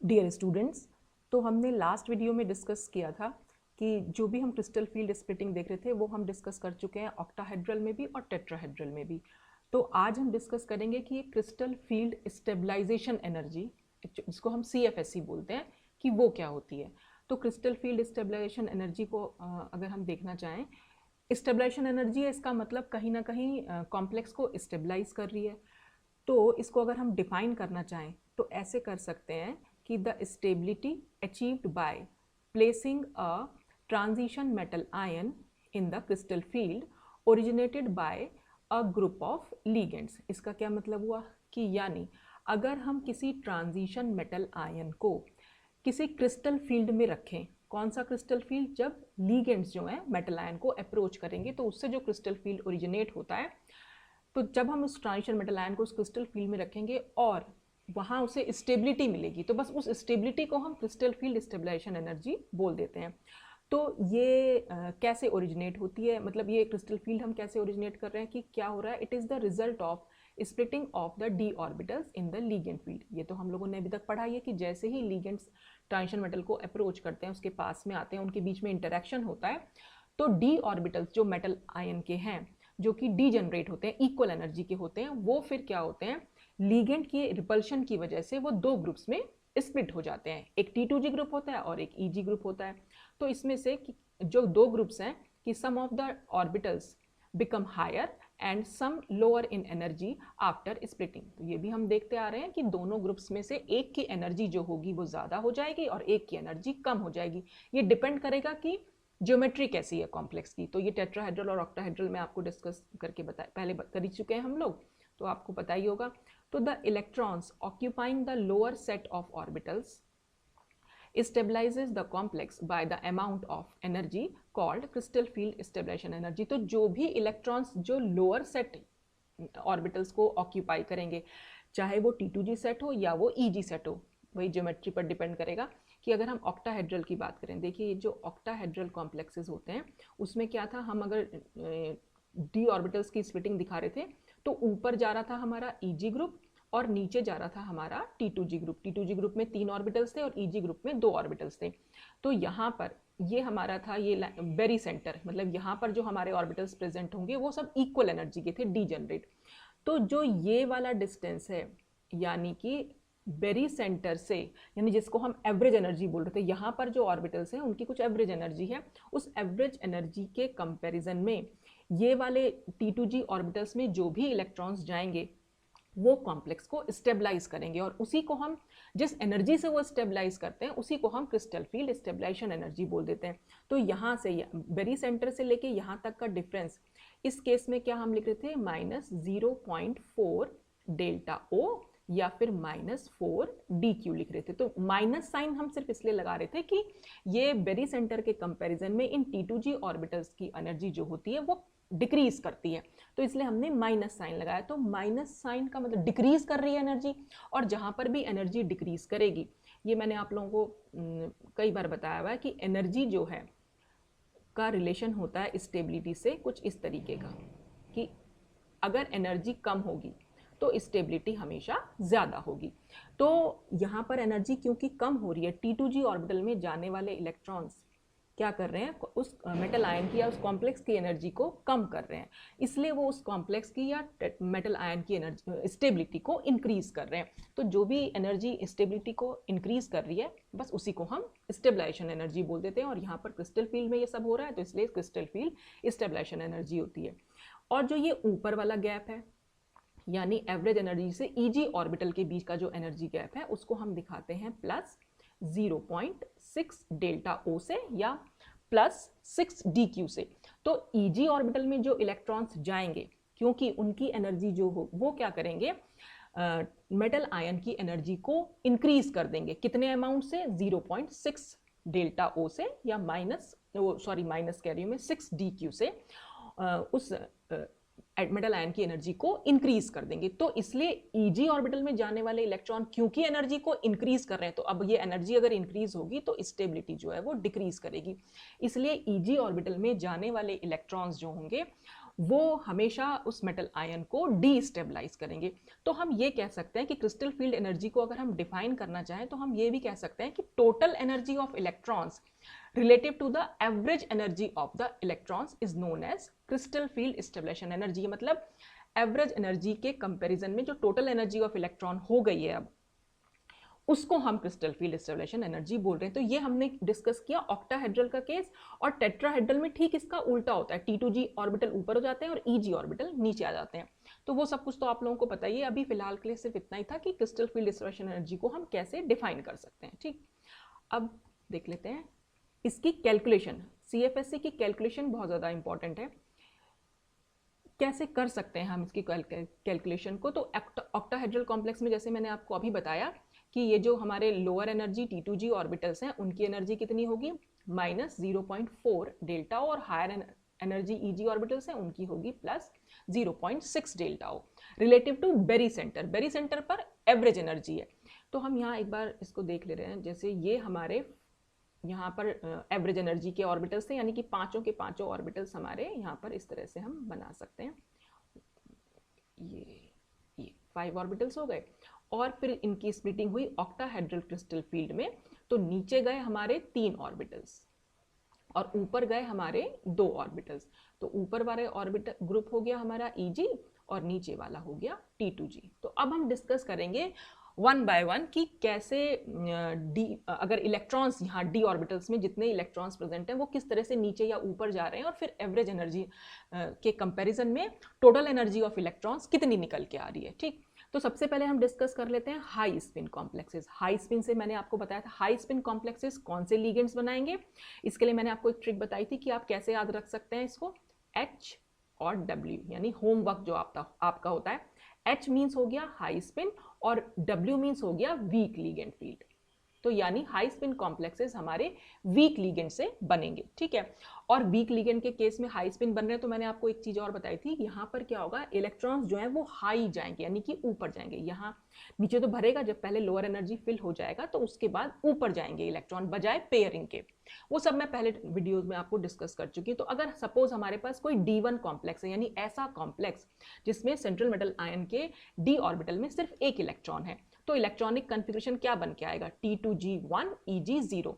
Dear students, तो हमने last video में डिस्कस किया था कि जो भी हम क्रिस्टल फील्ड स्प्लिटिंग देख रहे थे वो हम डिस्कस कर चुके हैं ऑक्टाहेड्रल में भी और टेट्राहेड्रल में भी। तो आज हम डिस्कस करेंगे कि क्रिस्टल फील्ड स्टेबलाइजेशन एनर्जी, जिसको हम CFSE बोलते हैं, कि वो क्या होती है। तो क्रिस्टल फील्ड स्टेबलाइजेशन एनर्जी को अगर हम देखना चाहें, स्टेबलाइजेशन एनर्जी है, इसका मतलब कहीं ना कहीं कॉम्प्लेक्स को स्टेबलाइज कर रही है। तो इसको अगर हम डिफाइन करना चाहें तो ऐसे कर सकते हैं कि the stability achieved by placing a transition metal ion in the crystal field originated by a group of ligands. इसका क्या मतलब हुआ कि यानी अगर हम किसी ट्रांजिशन मेटल आयन को किसी क्रिस्टल फील्ड में रखें, कौन सा क्रिस्टल फील्ड, जब लिगेंड्स जो हैं मेटल आयन को अप्रोच करेंगे तो उससे जो क्रिस्टल फील्ड ओरिजिनेट होता है, तो जब हम उस ट्रांजिशन मेटल आयन को उस क्रिस्टल फील्ड में रखेंगे और वहाँ उसे स्टेबिलिटी मिलेगी, तो बस उस स्टेबिलिटी को हम क्रिस्टल फील्ड स्टेबलाइजेशन एनर्जी बोल देते हैं। तो ये कैसे ओरिजिनेट होती है, मतलब ये क्रिस्टल फील्ड हम कैसे ओरिजिनेट कर रहे हैं, कि क्या हो रहा है, it is the result of splitting of the D orbitals in the ligand field. ये तो हम लोगों ने अभी तक पढ़ा है कि जैसे ही लीगेंड्स ट्रांजिशन मेटल को अप्रोच करते हैं, उसके पास में आते हैं, उनके बीच में इंटरेक्शन होता है, तो डी ऑर्बिटल्स जो मेटल आयन के हैं, जो कि डी जनरेट होते हैं, इक्वल एनर्जी के होते हैं, वो फिर क्या होते हैं, लीगेंड की रिपल्शन की वजह से वो दो ग्रुप्स में स्प्लिट हो जाते हैं। एक T2G ग्रुप होता है और एक EG ग्रुप होता है। तो इसमें से जो दो ग्रुप्स हैं कि some of the orbitals become higher and some lower in energy after splitting. तो ये भी हम देखते आ रहे हैं कि दोनों ग्रुप्स में से एक की एनर्जी जो होगी वो ज़्यादा हो जाएगी और एक की एनर्जी कम हो जाएगी। ये डिपेंड करेगा कि ज्योमेट्री कैसी है कॉम्प्लेक्स की। तो ये टेट्राहेड्रल और ऑक्टाहेड्रल में आपको डिस्कस करके पहले कर ही चुके हैं हम लोग, तो आपको पता ही होगा। तो the electrons occupying the lower set of orbitals stabilizes the complex by the amount of energy called crystal field stabilization energy। तो जो भी इलेक्ट्रॉन्स जो लोअर सेट ऑर्बिटल्स को ऑक्यूपाई करेंगे, चाहे वो T2G सेट हो या वो EG सेट हो, वही ज्योमेट्री पर डिपेंड करेगा। कि अगर हम ऑक्टाहेड्रल की बात करें, देखिए ये जो ऑक्टाहेड्रल कॉम्प्लेक्सेस होते हैं उसमें क्या था, हम अगर डी ऑर्बिटल्स की स्प्लिटिंग दिखा रहे थे तो ऊपर जा रहा था हमारा EG ग्रुप और नीचे जा रहा था हमारा T2G ग्रुप। T2G ग्रुप में 3 ऑर्बिटल्स थे और EG ग्रुप में 2 ऑर्बिटल्स थे। तो यहाँ पर ये हमारा था ये वेरी सेंटर, मतलब यहाँ पर जो हमारे ऑर्बिटल्स प्रेजेंट होंगे वो सब इक्वल एनर्जी के थे, डी जनरेट। तो जो ये वाला डिस्टेंस है, यानी कि वेरी सेंटर से, यानी जिसको हम एवरेज एनर्जी बोल रहे थे, यहाँ पर जो ऑर्बिटल्स हैं उनकी कुछ एवरेज एनर्जी है, उस एवरेज एनर्जी के कंपैरिजन में ये वाले T2G ऑर्बिटल्स में जो भी इलेक्ट्रॉन्स जाएंगे वो कॉम्प्लेक्स को स्टेबलाइज करेंगे, और उसी को हम, जिस एनर्जी से वो स्टेबलाइज करते हैं उसी को हम क्रिस्टल फील्ड स्टेबलाइजेशन एनर्जी बोल देते हैं। तो यहाँ से वेरी सेंटर से लेके यहाँ तक का डिफरेंस, इस केस में क्या हम लिख रहे थे, -0.4 डेल्टा O या फिर -4 DQ लिख रहे थे। तो माइनस साइन हम सिर्फ इसलिए लगा रहे थे कि ये वेरी सेंटर के कंपैरिजन में इन T2G ऑर्बिटल्स की एनर्जी जो होती है वो डिक्रीज करती है, तो इसलिए हमने माइनस साइन लगाया। तो माइनस साइन का मतलब डिक्रीज कर रही है एनर्जी, और जहां पर भी एनर्जी डिक्रीज करेगी, ये मैंने आप लोगों को कई बार बताया हुआ है कि एनर्जी जो है का रिलेशन होता है स्टेबिलिटी से कुछ इस तरीके का, कि अगर एनर्जी कम होगी तो स्टेबिलिटी हमेशा ज़्यादा होगी। तो यहाँ पर एनर्जी क्योंकि कम हो रही है, T2G ऑर्बिटल में जाने वाले इलेक्ट्रॉन्स क्या कर रहे हैं, उस मेटल आयन की या उस कॉम्प्लेक्स की एनर्जी को कम कर रहे हैं, इसलिए वो उस कॉम्प्लेक्स की या मेटल आयन की एनर्जी स्टेबिलिटी को इंक्रीज कर रहे हैं। तो जो भी एनर्जी स्टेबिलिटी को इंक्रीज कर रही है, बस उसी को हम स्टेबलाइजेशन एनर्जी बोल देते हैं। और यहाँ पर क्रिस्टल फील्ड में ये सब हो रहा है, तो इसलिए क्रिस्टल फील्ड स्टेबलाइजेशन एनर्जी होती है। और जो ये ऊपर वाला गैप है, यानी एवरेज एनर्जी से EG ऑर्बिटल के बीच का जो एनर्जी गैप है, उसको हम दिखाते हैं +0.6 डेल्टा O से या +6 DQ से। तो EG ऑर्बिटल में जो इलेक्ट्रॉन्स जाएंगे, क्योंकि उनकी एनर्जी जो हो वो क्या करेंगे, मेटल आयन की एनर्जी को इंक्रीज कर देंगे, कितने अमाउंट से, 0.6 डेल्टा O से या माइनस कह रही हूँ मैं, 6 DQ से उस मेटल आयन की एनर्जी को इंक्रीज कर देंगे। तो इसलिए EG ऑर्बिटल में जाने वाले इलेक्ट्रॉन क्योंकि एनर्जी को इंक्रीज कर रहे हैं, तो अब ये एनर्जी अगर इंक्रीज होगी तो स्टेबिलिटी जो है वो डिक्रीज करेगी। इसलिए EG ऑर्बिटल में जाने वाले इलेक्ट्रॉन्स जो होंगे वो हमेशा उस मेटल आयन को डीस्टेबलाइज करेंगे। तो हम ये कह सकते हैं कि क्रिस्टल फील्ड एनर्जी को अगर हम डिफाइन करना चाहें तो हम ये भी कह सकते हैं कि total energy of electrons relative to the average energy of the electrons is known as crystal field stabilization energy। मतलब एवरेज एनर्जी के कंपैरिजन में जो टोटल एनर्जी ऑफ इलेक्ट्रॉन हो गई है अब, उसको हम क्रिस्टल फील्ड स्टेबलाइजेशन एनर्जी बोल रहे हैं। तो ये हमने डिस्कस किया ऑक्टाहेड्रल का केस, और टेट्राहेड्रल में ठीक इसका उल्टा होता है, T2G ऑर्बिटल ऊपर हो जाते हैं और EG ऑर्बिटल नीचे आ जाते हैं। तो वो सब कुछ तो आप लोगों को पता ही है। अभी फिलहाल के लिए सिर्फ इतना ही था कि क्रिस्टल फील्ड स्टेबलाइजेशन एनर्जी को हम कैसे डिफाइन कर सकते हैं। ठीक, अब देख लेते हैं इसकी कैलकुलेशन। CFSC की कैलकुलेशन बहुत ज़्यादा इंपॉर्टेंट है। कैसे कर सकते हैं हम इसकी कैलकुलेशन को? तो ऑक्टाहेड्रल कॉम्प्लेक्स में जैसे मैंने आपको अभी बताया कि ये जो हमारे लोअर एनर्जी T2G ऑर्बिटल्स हैं उनकी एनर्जी कितनी होगी, -0.4 डेल्टा, और हायर एनर्जी EG ऑर्बिटल्स हैं उनकी होगी +0.6 delta O, relative to barycentre. Barycentre पर एवरेज एनर्जी है। तो हम यहाँ एक बार इसको देख ले रहे हैं। जैसे ये हमारे यहाँ पर एवरेज एनर्जी के ऑर्बिटल्स थे, यानी कि पांचों के पांचों ऑर्बिटल्स हमारे यहाँ पर इस तरह से हम बना सकते हैं। ये 5 ऑर्बिटल्स हो गए, और फिर इनकी स्प्लिटिंग हुई ऑक्टाहेड्रल क्रिस्टल फील्ड में। तो नीचे गए हमारे 3 ऑर्बिटल्स और ऊपर गए हमारे 2 ऑर्बिटल्स। तो ऊपर वाले ऑर्बिटल ग्रुप हो गया हमारा EG और नीचे वाला हो गया T2G। तो अब हम डिस्कस करेंगे वन बाय वन कि कैसे अगर इलेक्ट्रॉन्स यहाँ डी ऑर्बिटल्स में जितने इलेक्ट्रॉन्स प्रेजेंट हैं वो किस तरह से नीचे या ऊपर जा रहे हैं, और फिर एवरेज एनर्जी के कंपैरिजन में टोटल एनर्जी ऑफ इलेक्ट्रॉन्स कितनी निकल के आ रही है। ठीक, तो सबसे पहले हम डिस्कस कर लेते हैं high spin complexes. High spin से मैंने आपको बताया था हाई स्पिन कॉम्प्लेक्सेस कौन से लिगेंड्स बनाएंगे। इसके लिए मैंने आपको एक ट्रिक बताई थी कि आप कैसे याद रख सकते हैं इसको, H और W, यानी होमवर्क जो आपका होता है। H मीन्स हो गया हाई स्पिन और W मीन्स हो गया वीक लिगेंड फील्ड। तो यानी हाई स्पिन कॉम्प्लेक्सेस हमारे वीक लिगेंड से बनेंगे। ठीक है, और वीक लिगेंड के केस में हाई स्पिन बन रहे हैं तो मैंने आपको एक चीज और बताई थी, यहाँ पर क्या होगा, इलेक्ट्रॉन्स जो है वो हाई जाएंगे यानी कि ऊपर जाएंगे। यहाँ नीचे तो भरेगा, जब पहले लोअर एनर्जी फिल हो जाएगा तो उसके बाद ऊपर जाएंगे इलेक्ट्रॉन बजाय पेयरिंग के। वो सब मैं पहले वीडियोज में आपको डिस्कस कर चुकी हूँ। तो अगर सपोज हमारे पास कोई D1 कॉम्प्लेक्स है, यानी ऐसा कॉम्प्लेक्स जिसमें सेंट्रल मेटल आयन के D ऑर्बिटल में सिर्फ एक इलेक्ट्रॉन है, तो इलेक्ट्रॉनिक कन्फिग्रेशन क्या बन के आएगा, T2G1 EG0।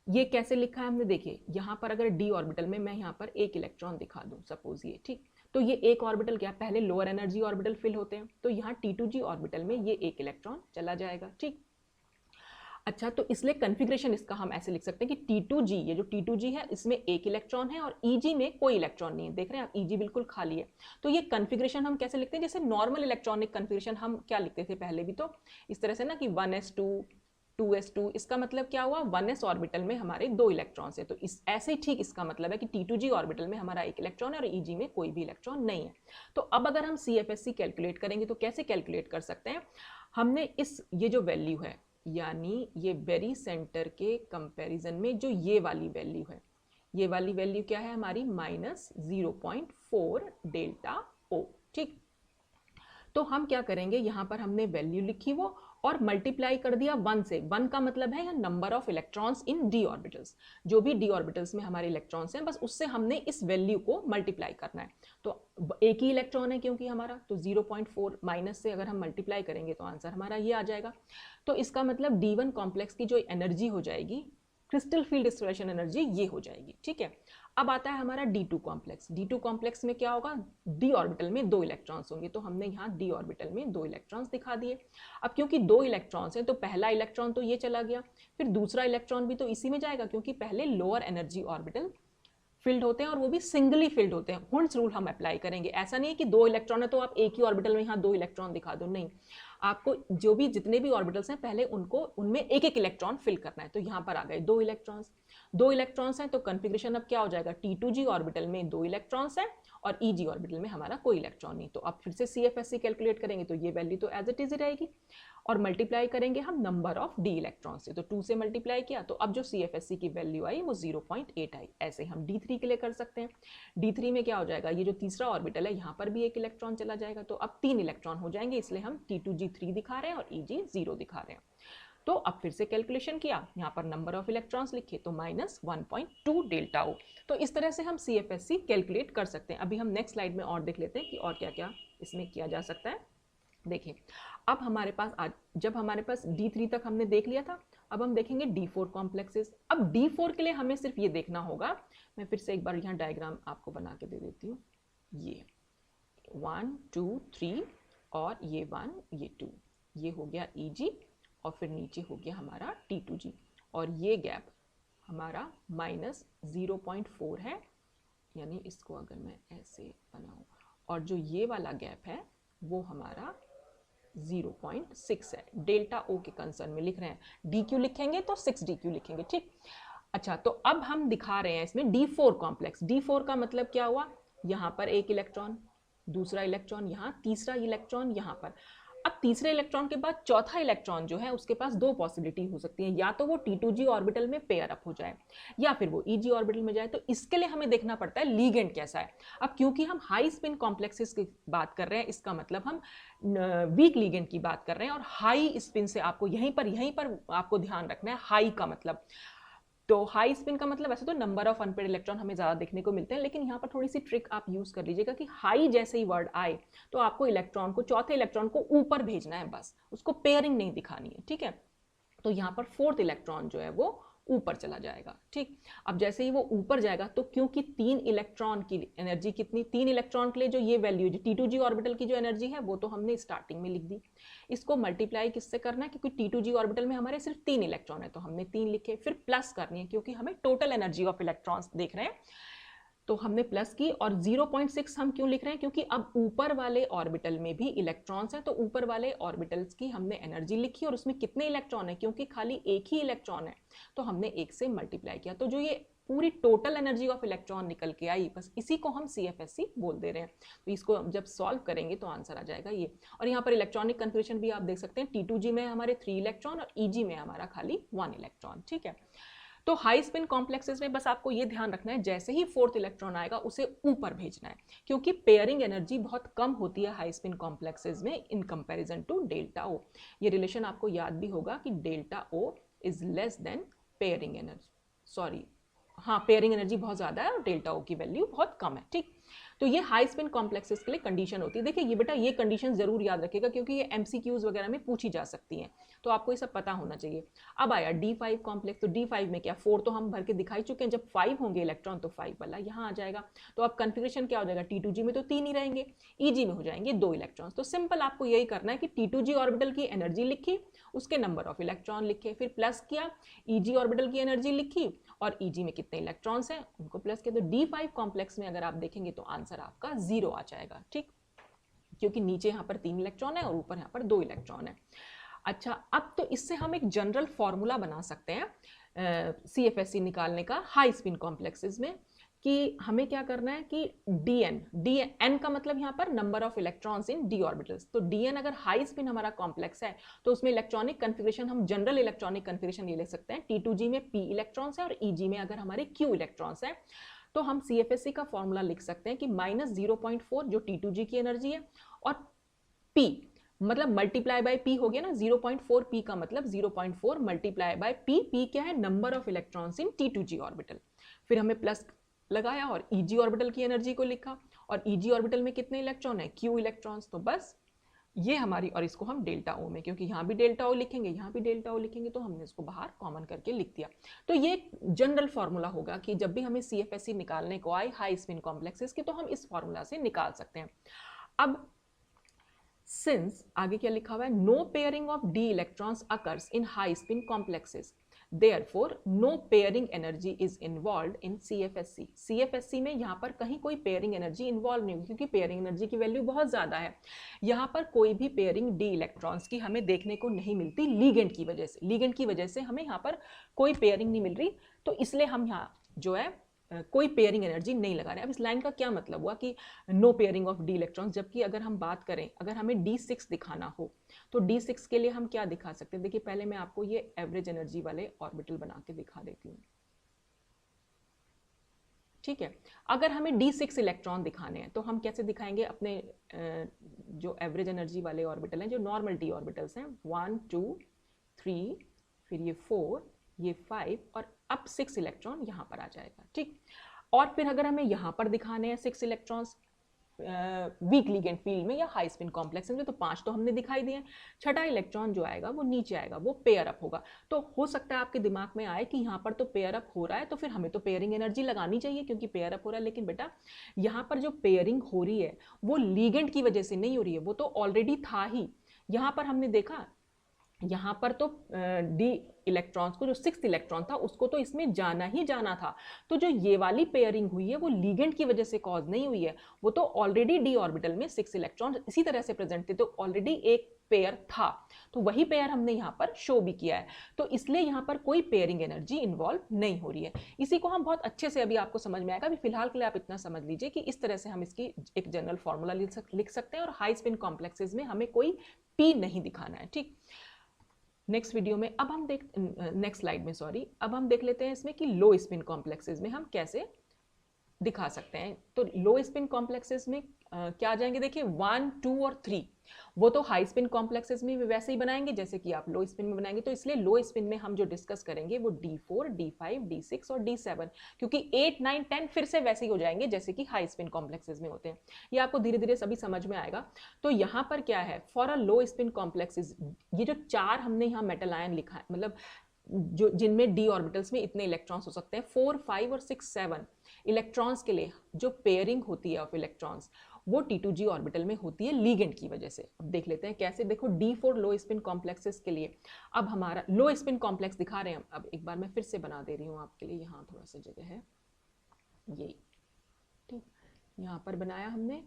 ये कैसे लिखा है हमने, देखिए यहाँ पर अगर D ऑर्बिटल में मैं यहाँ पर एक इलेक्ट्रॉन दिखा दूं सपोज ये, ठीक, तो ये एक ऑर्बिटल क्या, पहले लोअर एनर्जी ऑर्बिटल फिल होते हैं, तो यहाँ T2G ऑर्बिटल में ये एक इलेक्ट्रॉन चला जाएगा। ठीक, अच्छा, तो इसलिए कन्फिग्रेशन इसका हम ऐसे लिख सकते हैं कि T2G, ये जो T2G है इसमें एक इलेक्ट्रॉन है और EG में कोई इलेक्ट्रॉन नहीं है। देख रहे हैं आप, EG बिल्कुल खाली है। तो ये कन्फिग्रेशन हम कैसे लिखते हैं, जैसे नॉर्मल इलेक्ट्रॉनिक कन्फिग्रेशन हम क्या लिखते थे पहले भी, तो इस तरह से ना कि 1s2 2s2। इसका मतलब क्या हुआ, 1s ऑर्बिटल में हमारे 2 इलेक्ट्रॉन्स है, तो इस ऐसे ही ठीक इसका मतलब है कि T2G ऑर्बिटल में हमारा एक इलेक्ट्रॉन है और EG में कोई भी इलेक्ट्रॉन नहीं है। तो अब अगर हम CFSC कैलकुलेट करेंगे तो कैसे कैलकुलेट कर सकते हैं, हमने ये जो वैल्यू है, यानी ये बेरी सेंटर के कंपैरिजन में जो ये वाली वैल्यू है, ये वाली वैल्यू क्या है हमारी, -0.4 डेल्टा ओ। ठीक, तो हम क्या करेंगे, यहाँ पर हमने वैल्यू लिखी वो और मल्टीप्लाई कर दिया 1 से। 1 का मतलब है number of electrons in D orbitals, जो भी D ऑर्बिटल्स में हमारे इलेक्ट्रॉन्स हैं बस उससे हमने इस वैल्यू को मल्टीप्लाई करना है। तो एक ही इलेक्ट्रॉन है क्योंकि हमारा, तो 0.4 माइनस से अगर हम मल्टीप्लाई करेंगे तो आंसर हमारा ये आ जाएगा। तो इसका मतलब D1 कॉम्प्लेक्स की जो एनर्जी हो जाएगी, क्रिस्टल फील्ड स्टेबलाइजेशन एनर्जी, ये हो जाएगी। ठीक है, अब आता है हमारा D2 कॉम्प्लेक्स। D2 कॉम्प्लेक्स में क्या होगा, D ऑर्बिटल में 2 इलेक्ट्रॉन्स होंगे, तो हमने यहाँ D ऑर्बिटल में 2 इलेक्ट्रॉन्स दिखा दिए। अब क्योंकि 2 इलेक्ट्रॉन्स हैं तो पहला इलेक्ट्रॉन तो ये चला गया, फिर दूसरा इलेक्ट्रॉन भी तो इसी में जाएगा क्योंकि पहले लोअर एनर्जी ऑर्बिटल फिल्ड होते हैं और वो भी सिंगली फिल्ड होते हैं। हुंड्स रूल हम अप्लाई करेंगे। ऐसा नहीं है कि 2 इलेक्ट्रॉन है तो आप एक ही ऑर्बिटल में यहाँ 2 इलेक्ट्रॉन दिखा दो, नहीं, आपको जो भी जितने भी ऑर्बिटल्स हैं पहले उनमें एक एक इलेक्ट्रॉन फिल करना है। तो यहाँ पर आ गए 2 इलेक्ट्रॉन्स हैं, तो कन्फिग्रेशन अब क्या हो जाएगा, T2G ऑर्बिटल में 2 इलेक्ट्रॉन्स हैं और EG ऑर्बिटल में हमारा कोई इलेक्ट्रॉन नहीं। तो अब फिर से CFSC कैलकुलेट करेंगे तो ये वैल्यू तो एज इट इज रहेगी, और मल्टीप्लाई करेंगे हम नंबर ऑफ D इलेक्ट्रॉन से, तो 2 से मल्टीप्लाई किया तो अब जो CFSC की वैल्यू आई वो 0.8 आई। ऐसे हम D3 के लिए कर सकते हैं। D3 में क्या हो जाएगा, ये जो तीसरा ऑर्बिटल है यहाँ पर भी एक इलेक्ट्रॉन चला जाएगा, तो अब 3 इलेक्ट्रॉन हो जाएंगे, इसलिए हम T2G3 दिखा रहे हैं और EG0 दिखा रहे हैं। तो अब फिर से कैलकुलेशन किया, यहाँ पर नंबर ऑफ इलेक्ट्रॉन्स लिखे तो -1.2 डेल्टा ओ। तो इस तरह से हम CFSC कैलकुलेट कर सकते हैं। अभी हम नेक्स्ट स्लाइड में और देख लेते हैं कि और क्या क्या इसमें किया जा सकता है। देखिए अब हमारे पास आज जब हमारे पास D3 तक हमने देख लिया था, अब हम देखेंगे D4 कॉम्प्लेक्सेस। अब D4 के लिए हमें सिर्फ ये देखना होगा, मैं फिर से एक बार यहाँ डायग्राम आपको बना के दे देती हूँ। ये 1 2 3 और ये 1 ये 2, ये हो गया EG और फिर नीचे हो गया हमारा T2G और ये गैप हमारा -0.4 है, यानी इसको अगर मैं ऐसे बनाऊँ और जो ये वाला गैप है वो हमारा 0.6 है। डेल्टा ओ के कंसर्न में लिख रहे हैं, डी क्यू लिखेंगे तो 6 DQ लिखेंगे, ठीक। अच्छा, तो अब हम दिखा रहे हैं इसमें D4 कॉम्प्लेक्स। D4 का मतलब क्या हुआ, यहाँ पर एक इलेक्ट्रॉन, दूसरा इलेक्ट्रॉन यहाँ, तीसरा इलेक्ट्रॉन यहाँ पर। अब तीसरे इलेक्ट्रॉन के बाद चौथा इलेक्ट्रॉन जो है उसके पास दो पॉसिबिलिटी हो सकती है, या तो वो T2G ऑर्बिटल में पेयर अप हो जाए या फिर वो EG ऑर्बिटल में जाए। तो इसके लिए हमें देखना पड़ता है लीगेंड कैसा है। अब क्योंकि हम हाई स्पिन कॉम्प्लेक्सेस की बात कर रहे हैं, इसका मतलब हम वीक लीगेंड की बात कर रहे हैं, और हाई स्पिन से आपको यहीं पर आपको ध्यान रखना है हाई का मतलब। तो हाई स्पिन का मतलब ऐसे तो नंबर ऑफ अनपेड इलेक्ट्रॉन हमें ज़्यादा देखने को मिलते हैं, लेकिन यहाँ पर थोड़ी सी ट्रिक आप यूज़ कर लीजिएगा कि हाई जैसे ही वर्ड आए तो आपको इलेक्ट्रॉन को, चौथे इलेक्ट्रॉन को ऊपर भेजना है, बस उसको पेयरिंग नहीं दिखानी है, ठीक है। तो यहाँ पर फोर्थ इलेक्ट्रॉन जो है वो ऊपर चला जाएगा, ठीक। अब जैसे ही वो ऊपर जाएगा तो क्योंकि 3 इलेक्ट्रॉन की एनर्जी कितनी, 3 इलेक्ट्रॉन के लिए जो ये वैल्यू T2G ऑर्बिटल की जो एनर्जी है वो तो हमने स्टार्टिंग में लिख दी। इसको मल्टीप्लाई किससे करना है, क्योंकि T2G ऑर्बिटल में हमारे सिर्फ 3 इलेक्ट्रॉन है तो हमने 3 लिखे, फिर प्लस करनी है क्योंकि हमें टोटल एनर्जी ऑफ इलेक्ट्रॉन्स देख रहे हैं तो हमने प्लस की। और 0.6 हम क्यों लिख रहे हैं, क्योंकि अब ऊपर वाले ऑर्बिटल में भी इलेक्ट्रॉन्स हैं, तो ऊपर वाले ऑर्बिटल्स की हमने एनर्जी लिखी और उसमें कितने इलेक्ट्रॉन है, क्योंकि खाली एक ही इलेक्ट्रॉन है तो हमने 1 से मल्टीप्लाई किया, तो जो ये पूरी टोटल एनर्जी ऑफ इलेक्ट्रॉन निकल के आई, बस इसी को हम CFSC बोल दे रहे हैं। तो इसको जब सॉल्व करेंगे तो आंसर आ जाएगा ये। और यहाँ पर इलेक्ट्रॉनिक कन्फिग्रेशन भी आप देख सकते हैं, T2G में हमारे 3 इलेक्ट्रॉन और EG में हमारा खाली 1 इलेक्ट्रॉन, ठीक है। तो हाई स्पिन कॉम्प्लेक्सेस में बस आपको ये ध्यान रखना है, जैसे ही फोर्थ इलेक्ट्रॉन आएगा उसे ऊपर भेजना है, क्योंकि पेयरिंग एनर्जी बहुत कम होती है हाई स्पिन कॉम्प्लेक्सेस में in comparison to delta O. ये रिलेशन आपको याद भी होगा कि delta O is less than pairing energy, sorry हाँ, पेयरिंग एनर्जी बहुत ज़्यादा है और डेल्टा ओ की वैल्यू बहुत कम है, ठीक। तो ये हाई स्पिन कॉम्प्लेक्सेस के लिए कंडीशन होती है। देखिए ये बेटा, ये कंडीशन जरूर याद रखिएगा क्योंकि ये MCQs वगैरह में पूछी जा सकती हैं, तो आपको ये सब पता होना चाहिए। अब आया D5 कॉम्प्लेक्स, तो D5 में क्या, 4 तो हम भर के दिखाई चुके हैं, जब 5 होंगे इलेक्ट्रॉन तो 5 वाला यहाँ आ जाएगा। तो अब कन्फिग्रेशन क्या हो जाएगा, T2G में तो 3 ही रहेंगे, EG में हो जाएंगे 2 इलेक्ट्रॉन्स। तो सिंपल आपको यही करना है कि T2G ऑर्बिटल की एनर्जी लिखी, उसके नंबर ऑफ इलेक्ट्रॉन लिखे, फिर प्लस किया, EG ऑर्बिटल की एनर्जी लिखी और EG में कितने इलेक्ट्रॉन्स हैं उनको प्लस किया। तो D5 कॉम्प्लेक्स में अगर आप देखेंगे तो आंसर आपका 0 आ जाएगा, ठीक, क्योंकि नीचे यहाँ पर 3 इलेक्ट्रॉन है और ऊपर यहाँ पर 2 इलेक्ट्रॉन है। अच्छा, अब तो इससे हम एक जनरल फॉर्मूला बना सकते हैं CFSC निकालने का हाई स्पिन कॉम्प्लेक्सेस में, कि हमें क्या करना है कि DN का मतलब यहाँ पर number of electrons in d orbitals. तो DN अगर हाई स्पिन हमारा कॉम्प्लेक्स है तो उसमें इलेक्ट्रॉनिक कन्फिग्रेशन हम जनरल इलेक्ट्रॉनिक कन्फिग्रेशन ये ले सकते हैं, T2G में p इलेक्ट्रॉन्स है और EG में अगर हमारे q इलेक्ट्रॉन्स है, तो हम CFSC का फॉर्मूला लिख सकते हैं कि -0.4 जो T2G की एनर्जी है और p मतलब मल्टीप्लाई बाय p हो गया ना, 0.4 p का मतलब 0.4 मल्टीप्लाई बाय p, p क्या है, number of electrons in T2G orbital. फिर हमें प्लस लगाया और EG ऑर्बिटल की एनर्जी को लिखा, और EG ऑर्बिटल में कितने इलेक्ट्रॉन है, q इलेक्ट्रॉन्स। तो बस ये हमारी, और इसको हम डेल्टा ओ में, क्योंकि यहाँ भी डेल्टा ओ लिखेंगे यहाँ भी डेल्टा ओ लिखेंगे, तो हमने इसको बाहर कॉमन करके लिख दिया। तो ये जनरल फॉर्मूला होगा कि जब भी हमें CFSC निकालने को आए हाई स्पिन कॉम्प्लेक्सेस की, तो हम इस फॉर्मूला से निकाल सकते हैं। अब सिंस आगे क्या लिखा हुआ है, no pairing of d electrons occurs in high spin complexes, therefore no pairing energy is involved in CFSC। CFSC में यहाँ पर कहीं कोई पेयरिंग एनर्जी इन्वॉल्व नहीं होगी, क्योंकि पेयरिंग एनर्जी की वैल्यू बहुत ज़्यादा है। यहाँ पर कोई भी पेयरिंग d इलेक्ट्रॉन्स की हमें देखने को नहीं मिलती लीगेंड की वजह से, लीगेंड की वजह से हमें यहाँ पर कोई पेयरिंग नहीं मिल रही, तो इसलिए हम यहाँ जो है कोई पेयरिंग एनर्जी नहीं लगा रहे। अब इस लाइन का क्या मतलब हुआ कि no pairing of d electrons, जबकि अगर हम बात करें, अगर हमें D6 दिखाना हो तो D6 के लिए हम क्या दिखा सकते हैं। देखिए पहले मैं आपको ये एवरेज एनर्जी वाले ऑर्बिटल बना के दिखा देती हूँ, ठीक है। अगर हमें D6 इलेक्ट्रॉन दिखाने हैं तो हम कैसे दिखाएंगे, अपने जो एवरेज एनर्जी वाले ऑर्बिटल हैं, जो नॉर्मल d ऑर्बिटल्स हैं, 1 2 3 फिर ये 4, ये 5 और अब 6 इलेक्ट्रॉन यहाँ पर आ जाएगा, ठीक। और फिर अगर हमें यहाँ पर दिखाने हैं 6 इलेक्ट्रॉन्स वीक लिगेंड फील्ड में या हाई स्पिन कॉम्प्लेक्स में, तो 5 तो हमने दिखाई दिए। छठा इलेक्ट्रॉन जो आएगा वो नीचे आएगा, वो पेयर अप होगा। तो हो सकता है आपके दिमाग में आए कि यहाँ पर तो पेयर अप हो रहा है, तो फिर हमें तो पेयरिंग एनर्जी लगानी चाहिए क्योंकि पेयर अप हो रहा है। लेकिन बेटा यहाँ पर जो पेयरिंग हो रही है वो लिगेंड की वजह से नहीं हो रही है, वो तो ऑलरेडी था ही। यहाँ पर हमने देखा, यहाँ पर तो डी इलेक्ट्रॉन्स को, जो 6th इलेक्ट्रॉन था उसको तो इसमें जाना ही जाना था। तो जो ये वाली पेयरिंग हुई है वो लिगेंड की वजह से कॉज नहीं हुई है, वो तो ऑलरेडी डी ऑर्बिटल में 6 इलेक्ट्रॉन इसी तरह से प्रेजेंट थे, तो ऑलरेडी एक पेयर था। तो वही पेयर हमने यहाँ पर शो भी किया है, तो इसलिए यहाँ पर कोई पेयरिंग एनर्जी इन्वॉल्व नहीं हो रही है। इसी को हम बहुत अच्छे से अभी आपको समझ में आएगा। अभी फिलहाल के लिए आप इतना समझ लीजिए कि इस तरह से हम इसकी एक जनरल फॉर्मूला लिख सकते हैं, और हाई स्पिन कॉम्प्लेक्सेस में हमें कोई पी नहीं दिखाना है, ठीक। नेक्स्ट वीडियो में अब हम नेक्स्ट स्लाइड में अब हम देख लेते हैं इसमें कि लो स्पिन कॉम्प्लेक्सेस में हम कैसे दिखा सकते हैं। तो लो स्पिन कॉम्प्लेक्सेस में क्या आ जाएंगे, देखिए 1, 2 और 3, वो तो हाई स्पिन कॉम्प्लेक्सेस में भी वैसे ही बनाएंगे जैसे कि आप लो स्पिन में बनाएंगे। तो इसलिए लो स्पिन में हम जो डिस्कस करेंगे वो D4, D5, D6 और D7, क्योंकि 8, 9, 10 फिर से वैसे ही हो जाएंगे जैसे कि हाई स्पिन कॉम्प्लेक्सेस में होते हैं। ये आपको धीरे धीरे सभी समझ में आएगा। तो यहाँ पर क्या है, for a low spin complexes, ये जो 4 हमने यहाँ मेटल आयन लिखा है, मतलब जो जिनमें डी ऑर्बिटल्स में इतने इलेक्ट्रॉन्स हो सकते हैं, 4, 5 और 6, 7 इलेक्ट्रॉन्स के लिए जो पेयरिंग होती है ऑफ इलेक्ट्रॉन्स वो T2G ऑर्बिटल में होती है लिगेंड की वजह से। अब देख लेते हैं कैसे। देखो D4 लो स्पिन कॉम्प्लेक्सेस के लिए अब हमारा लो स्पिन कॉम्प्लेक्स दिखा रहे हैं। अब एक बार मैं फिर से बना दे रही हूँ आपके लिए, यहाँ थोड़ा सा जगह है, ये ठीक, यहाँ पर बनाया हमने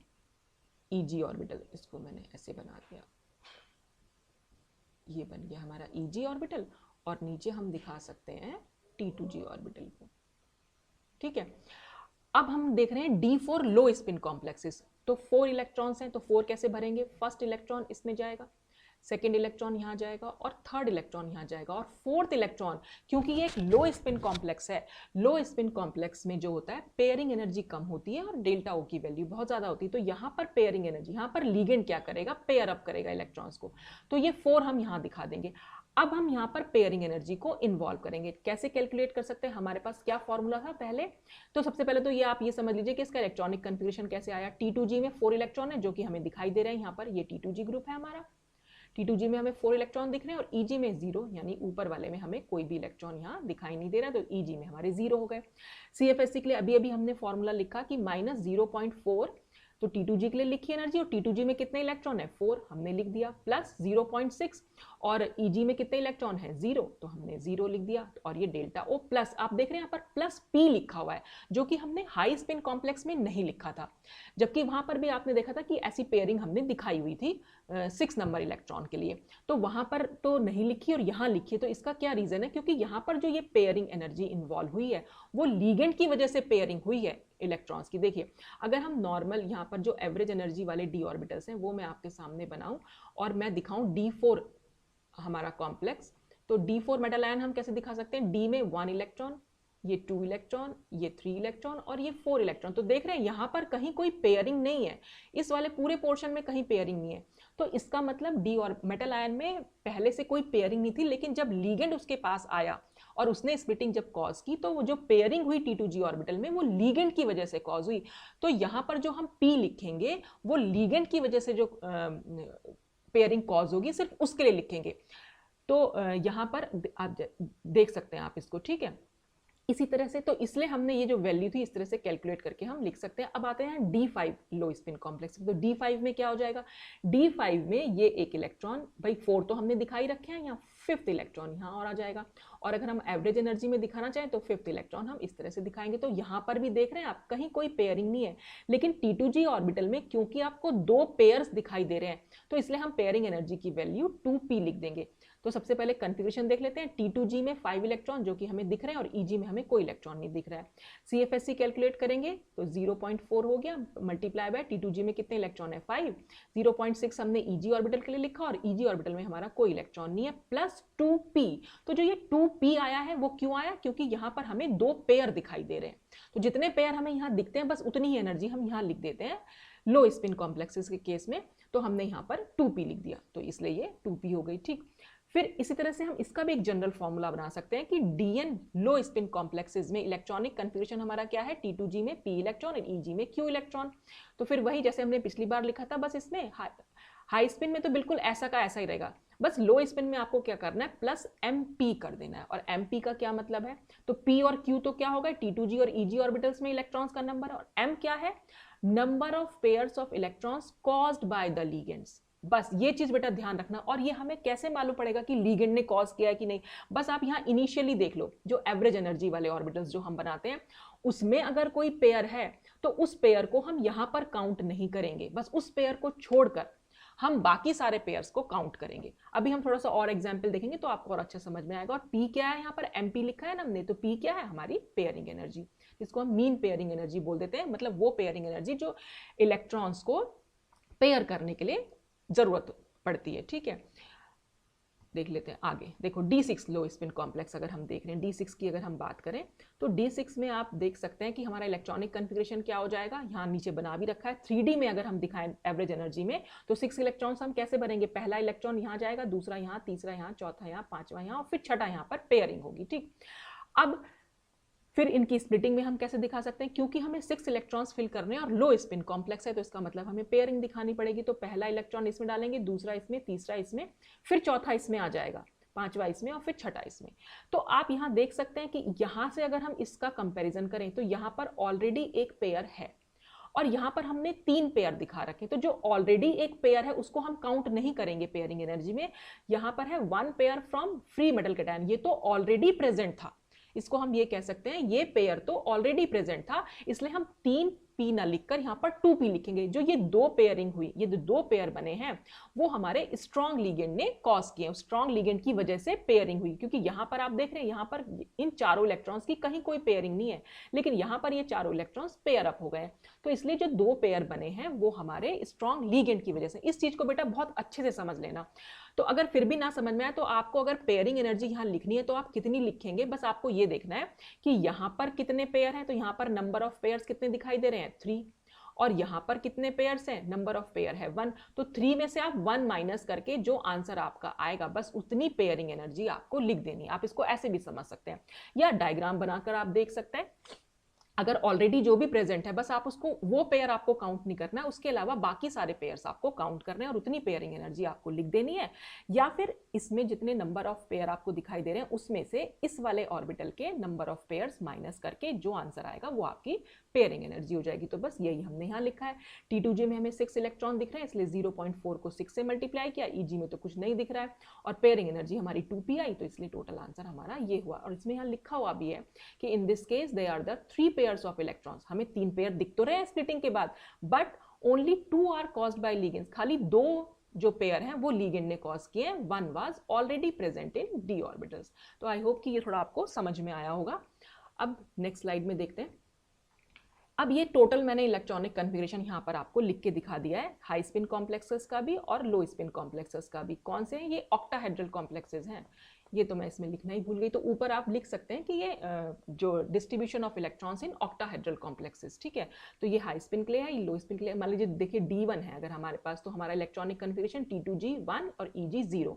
EG ऑर्बिटल, इसको मैंने ऐसे बना दिया, ये बन गया हमारा EG ऑर्बिटल, और नीचे हम दिखा सकते हैं T2G ऑर्बिटल को, ठीक है। अब हम देख रहे हैं D4 लो स्पिन कॉम्प्लेक्सेस, तो 4 इलेक्ट्रॉन्स हैं, तो 4 कैसे भरेंगे, फर्स्ट इलेक्ट्रॉन इसमें जाएगा, सेकेंड इलेक्ट्रॉन यहाँ जाएगा और थर्ड इलेक्ट्रॉन यहाँ जाएगा, और फोर्थ इलेक्ट्रॉन, क्योंकि ये एक लो स्पिन कॉम्प्लेक्स है, लो स्पिन कॉम्प्लेक्स में जो होता है पेयरिंग एनर्जी कम होती है और डेल्टा ओ की वैल्यू बहुत ज़्यादा होती है। तो यहाँ पर पेयरिंग एनर्जी, यहाँ पर लिगेंड क्या करेगा, पेयर अप करेगा इलेक्ट्रॉन्स को, तो ये 4 हम यहाँ दिखा देंगे। अब हम यहाँ पर पेयरिंग एनर्जी को इन्वॉल्व करेंगे। कैसे कैलकुलेट कर सकते हैं, हमारे पास क्या फॉर्मूला था पहले, तो सबसे पहले तो ये आप ये समझ लीजिए कि इसका इलेक्ट्रॉनिक कन्फिगरेशन कैसे आया। T2G में 4 इलेक्ट्रॉन है जो कि हमें दिखाई दे रहे हैं यहाँ पर, ये T2G ग्रुप है हमारा। T2G में हमें 4 इलेक्ट्रॉन दिख रहे हैं और EG में 0, यानी ऊपर वाले में हमें कोई भी इलेक्ट्रॉन यहाँ दिखाई नहीं दे रहा, तो EG में हमारे 0 हो गए। CFSC के लिए अभी अभी हमने फॉर्मूला लिखा कि -0.4, तो T2G के लिए लिखी एनर्जी, और T2G में कितने इलेक्ट्रॉन है, 4, हमने लिख दिया, प्लस 0.6, और EG में कितने इलेक्ट्रॉन है, 0, तो हमने 0 लिख दिया, और ये डेल्टा ओ प्लस, आप देख रहे हैं यहाँ पर प्लस P लिखा हुआ है, जो कि हमने हाई स्पिन कॉम्प्लेक्स में नहीं लिखा था, जबकि वहां पर भी आपने देखा था कि ऐसी पेयरिंग हमने दिखाई हुई थी 6 नंबर इलेक्ट्रॉन के लिए, तो वहां पर तो नहीं लिखी और यहाँ लिखी। तो इसका क्या रीजन है, क्योंकि यहाँ पर जो ये पेयरिंग एनर्जी इन्वॉल्व हुई है वो लिगेंड की वजह से पेयरिंग हुई है इलेक्ट्रॉन्स की। देखिए अगर हम नॉर्मल यहाँ पर जो एवरेज एनर्जी वाले डी ऑर्बिटल्स हैं वो मैं आपके सामने बनाऊं और मैं दिखाऊं D4 हमारा कॉम्प्लेक्स, तो D4 मेटल आयन हम कैसे दिखा सकते हैं, D में 1 इलेक्ट्रॉन, ये 2 इलेक्ट्रॉन, ये 3 इलेक्ट्रॉन और ये 4 इलेक्ट्रॉन। तो देख रहे हैं यहाँ पर कहीं कोई पेयरिंग नहीं है, इस वाले पूरे पोर्शन में कहीं पेयरिंग नहीं है। तो इसका मतलब डी और मेटल आयन में पहले से कोई पेयरिंग नहीं थी, लेकिन जब लीगेंड उसके पास आया और उसने स्प्लिटिंग जब कॉज की, तो वो जो पेयरिंग हुई T2G ऑर्बिटल में वो लीगेंड की वजह से कॉज हुई। तो यहाँ पर जो हम P लिखेंगे वो लीगेंड की वजह से जो पेयरिंग कॉज होगी सिर्फ उसके लिए लिखेंगे। तो यहाँ पर आप देख सकते हैं आप इसको, ठीक है। इसी तरह से तो इसलिए हमने ये जो वैल्यू थी इस तरह से कैलकुलेट करके हम लिख सकते हैं। अब आते हैं D5 लो स्पिन कॉम्प्लेक्स, तो D5 में क्या हो जाएगा, D5 में ये एक इलेक्ट्रॉन, भाई 4 तो हमने दिखाई रखे हैं, यहाँ 5th इलेक्ट्रॉन यहाँ और आ जाएगा, और अगर हम एवरेज एनर्जी में दिखाना चाहें तो 5th इलेक्ट्रॉन हम इस तरह से दिखाएंगे। तो यहाँ पर भी देख रहे हैं आप कहीं कोई पेयरिंग नहीं है, लेकिन T2G ऑर्बिटल में क्योंकि आपको 2 पेयर्स दिखाई दे रहे हैं तो इसलिए हम पेयरिंग एनर्जी की वैल्यू 2p लिख देंगे। तो सबसे पहले कन्फिगरेशन देख लेते हैं। T2G में 5 इलेक्ट्रॉन जो कि हमें दिख रहे हैं और EG में हमें कोई इलेक्ट्रॉन नहीं दिख रहा है। CFSC कैलकुलेट करेंगे तो 0.4 हो गया, मल्टीप्लाई बाय T2G में कितने इलेक्ट्रॉन है 5, 0.6 हमने EG ऑर्बिटल के लिए लिखा और EG ऑर्बिटल में हमारा कोई इलेक्ट्रॉन नहीं है, प्लस 2p। तो जो ये 2p आया है वो क्यों आया, क्योंकि यहाँ पर हमें 2 पेयर दिखाई दे रहे हैं, तो जितने पेयर हमें यहाँ दिखते हैं बस उतनी ही एनर्जी हम यहाँ लिख देते हैं लो स्पिन कॉम्प्लेक्सेस के केस में। तो हमने यहाँ पर 2p लिख दिया, तो इसलिए ये 2p हो गई, ठीक। फिर इसी तरह से हम इसका भी एक जनरल फॉर्मूला बना सकते हैं कि Dn लो स्पिन कॉम्प्लेक्सेस में इलेक्ट्रॉनिक कन्फिग्रेशन हमारा क्या है, T2G में P इलेक्ट्रॉन और EG में Q इलेक्ट्रॉन। तो फिर वही जैसे हमने पिछली बार लिखा था, बस इसमें हाई स्पिन में तो बिल्कुल ऐसा का ऐसा ही रहेगा, बस लो स्पिन में आपको क्या करना है, प्लस MP कर देना है। और MP का क्या मतलब है, तो P और Q तो क्या होगा, T2G और EG ऑर्बिटल्स में इलेक्ट्रॉन्स का नंबर, और M क्या है, number of pairs of electrons caused by the ligands. बस ये चीज बेटा ध्यान रखना। और ये हमें कैसे मालूम पड़ेगा कि लिगेंड ने कॉज किया है कि नहीं, बस आप यहाँ इनिशियली देख लो, जो एवरेज एनर्जी वाले ऑर्बिटल्स जो हम बनाते हैं उसमें अगर कोई पेयर है तो उस पेयर को हम यहाँ पर काउंट नहीं करेंगे, बस उस पेयर को छोड़कर हम बाकी सारे पेयर्स को काउंट करेंगे। अभी हम थोड़ा सा और एग्जाम्पल देखेंगे तो आपको और अच्छा समझ में आएगा। और पी क्या है, यहाँ पर MP लिखा है ना हमने, तो पी क्या है, हमारी पेयरिंग एनर्जी, जिसको हम मीन पेयरिंग एनर्जी बोल देते हैं। मतलब वो पेयरिंग एनर्जी जो इलेक्ट्रॉन्स को पेयर करने के लिए जरूरत पड़ती है। ठीक है, देख लेते हैं आगे। देखो D6 लो स्पिन कॉम्प्लेक्स अगर हम देख रहे हैं, D6 की अगर हम बात करें तो D6 में आप देख सकते हैं कि हमारा इलेक्ट्रॉनिक कन्फिग्रेशन क्या हो जाएगा, यहाँ नीचे बना भी रखा है। 3D में अगर हम दिखाएं एवरेज एनर्जी में तो 6 इलेक्ट्रॉन्स हम कैसे भरेंगे, पहला इलेक्ट्रॉन यहाँ जाएगा, दूसरा यहाँ, तीसरा यहाँ, चौथा यहाँ, पांचवा यहाँ और फिर छठा यहाँ पर पेयरिंग होगी। ठीक, अब फिर इनकी स्प्लिटिंग में हम कैसे दिखा सकते हैं, क्योंकि हमें 6 इलेक्ट्रॉन्स फिल करने हैं और लो स्पिन कॉम्प्लेक्स है तो इसका मतलब हमें पेयरिंग दिखानी पड़ेगी। तो पहला इलेक्ट्रॉन इसमें डालेंगे, दूसरा इसमें, तीसरा इसमें, फिर चौथा इसमें आ जाएगा, पांचवा इसमें और फिर छठा इसमें। तो आप यहाँ देख सकते हैं कि यहाँ से अगर हम इसका कंपैरिजन करें तो यहाँ पर ऑलरेडी एक पेयर है और यहाँ पर हमने 3 पेयर दिखा रखे। तो जो ऑलरेडी एक पेयर है उसको हम काउंट नहीं करेंगे पेयरिंग एनर्जी में। यहाँ पर है 1 pair from free metal cation, ये तो ऑलरेडी प्रेजेंट था, इसको हम ये कह सकते हैं ये पेयर तो ऑलरेडी प्रेजेंट था, इसलिए हम 3P ना लिखकर यहाँ पर 2P लिखेंगे। जो ये 2 पेयरिंग हुई, ये जो 2 पेयर बने हैं वो हमारे स्ट्रॉन्ग लिगेंड ने कॉज किए, स्ट्रॉन्ग लिगेंड की वजह से पेयरिंग हुई। क्योंकि यहाँ पर आप देख रहे हैं यहाँ पर इन चारों इलेक्ट्रॉन्स की कहीं कोई पेयरिंग नहीं है, लेकिन यहाँ पर ये चारों इलेक्ट्रॉन्स पेयर अप हो गए। तो इसलिए जो 2 पेयर बने हैं वो हमारे स्ट्रॉन्ग लिगेंड की वजह से। इस चीज को बेटा बहुत अच्छे से समझ लेना। तो अगर फिर भी ना समझ में आए तो आपको अगर पेयरिंग एनर्जी यहाँ लिखनी है तो आप कितनी लिखेंगे, बस आपको ये देखना है कि यहाँ पर कितने पेयर हैं। तो यहाँ पर नंबर ऑफ पेयर्स कितने दिखाई दे रहे हैं, 3, और यहाँ पर कितने पेयर्स हैं, नंबर ऑफ पेयर है 1। तो 3 में से आप 1 माइनस करके जो आंसर आपका आएगा बस उतनी पेयरिंग एनर्जी आपको लिख देनी है। आप इसको ऐसे भी समझ सकते हैं या डायग्राम बनाकर आप देख सकते हैं। अगर ऑलरेडी जो भी प्रेजेंट है बस आप उसको, वो पेयर आपको काउंट नहीं करना है, उसके अलावा बाकी सारे पेयर्स आपको काउंट करने हैं और उतनी पेयरिंग एनर्जी आपको लिख देनी है। या फिर इसमें जितने नंबर ऑफ पेयर आपको दिखाई दे रहे हैं उसमें से इस वाले ऑर्बिटल के नंबर ऑफ पेयर्स माइनस करके जो आंसर आएगा वो आपकी पेयरिंग एनर्जी हो जाएगी। तो बस यही हमने यहाँ लिखा है। T2G में हमें 6 इलेक्ट्रॉन दिख रहे हैं इसलिए 0.4 को 6 से मल्टीप्लाई किया, EG में तो कुछ नहीं दिख रहा है और पेयरिंग एनर्जी हमारी 2P आई, तो इसलिए टोटल आंसर हमारा ये हुआ। और इसमें यहाँ लिखा हुआ भी है कि in this case they are the 3 pairs of electrons. हमें 3 पेयर दिख तो रहे हैं स्प्लिटिंग के बाद, but only 2 are caused by ligands, खाली 2 जो पेयर हैं वो लिगेंड ने कॉज किए हैं, 1 was already present in d orbitals. तो आई होप कि ये थोड़ा आपको समझ में आया होगा। अब नेक्स्ट स्लाइड में देखते हैं। अब ये टोटल मैंने इलेक्ट्रॉनिक कन्फिग्रेशन यहाँ पर आपको लिख के दिखा दिया है, हाई स्पिन कॉम्प्लेक्सेस का भी और लो स्पिन कॉम्प्लेक्सेस का भी। कौन से हैं, ये ऑक्टाहेड्रल कॉम्प्लेक्सेस हैं, ये तो मैं इसमें लिखना ही भूल गई। तो ऊपर आप लिख सकते हैं कि ये जो distribution of electrons in octahedral complexes, ठीक है। तो ये हाई स्पिन के लिए है, ये लो स्पिन के लिए। मान लीजिए देखिए D1 है अगर हमारे पास, तो हमारा इलेक्ट्रॉनिक कन्फिग्रेशन T2G 1 और EG 0।